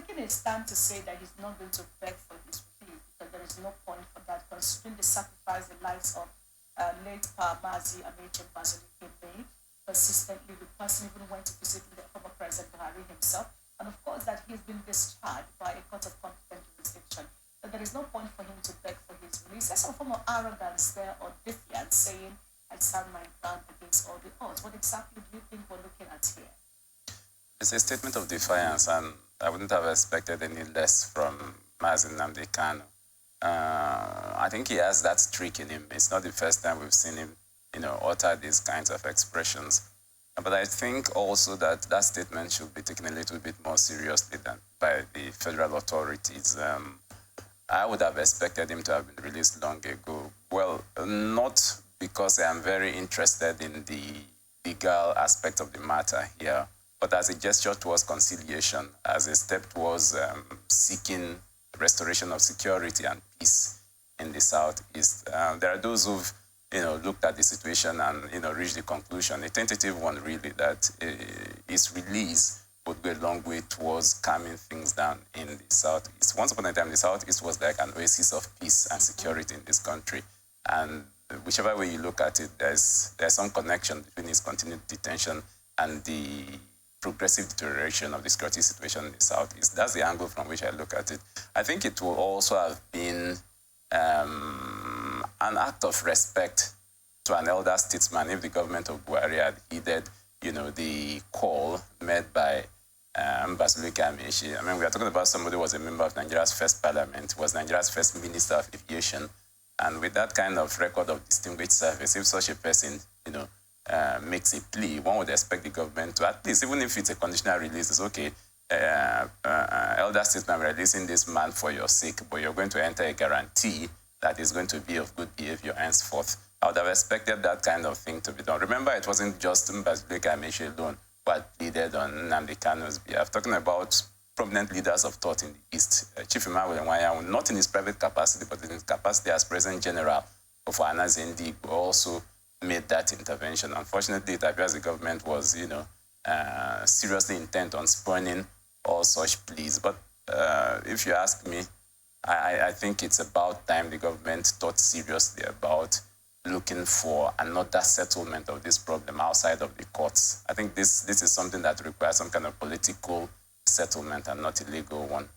taking a stand to say that he's not going to beg for his plea because there is no point for that, considering the sacrifice the lives of late Mazi Ameche Bazalike made consistently. The person even went to visit the former President Buhari himself, and of course that he's been discharged by a court of competent jurisdiction. But there is no point for him to beg for his release. There's some form of arrogance there or Vivien saying, I stand my ground against all the odds. What exactly do you think we're looking at here? It's a statement of defiance, and I wouldn't have expected any less from Mazi Nnamdi Kanu. I think he has that streak in him. It's not the first time we've seen him, utter these kinds of expressions. But I think also that that statement should be taken a little bit more seriously than by the federal authorities. I would have expected him to have been released long ago. Well, not because I am very interested in the legal aspect of the matter here, but as a gesture towards conciliation, as a step towards seeking restoration of security and peace in the Southeast. There are those who've, looked at the situation and, reached the conclusion, a tentative one really, that his release would go a long way towards calming things down in the Southeast. Once upon a time, the Southeast was like an oasis of peace and security in this country. And whichever way you look at it, there's some connection between his continued detention and the progressive deterioration of the security situation in the Southeast. That's the angle from which I look at it. I think it will also have been an act of respect to an elder statesman if the government of Buhari had heeded, the call made by Bazalike Ameche. I mean, we are talking about somebody who was a member of Nigeria's first parliament, was Nigeria's first minister of aviation, and with that kind of record of distinguished service, if such a person, makes a plea, one would expect the government to at least, even if it's a conditional release, it's okay. Elder statesman, releasing this man for your sake, but you're going to enter a guarantee that is going to be of good behavior henceforth. I would have expected that kind of thing to be done. Remember, it wasn't just Bazalike Ameche alone who had pleaded on Nnamdi Kanu's behalf. Talking about prominent leaders of thought in the East, Chief Emmanuel Nwanyawu, not in his private capacity, but in his capacity as President General of Anazendi, who also made that intervention. Unfortunately, it appears the government was, seriously intent on spurning all such pleas. But if you ask me, I think it's about time the government thought seriously about looking for another settlement of this problem outside of the courts. I think this is something that requires some kind of political settlement and not a legal one.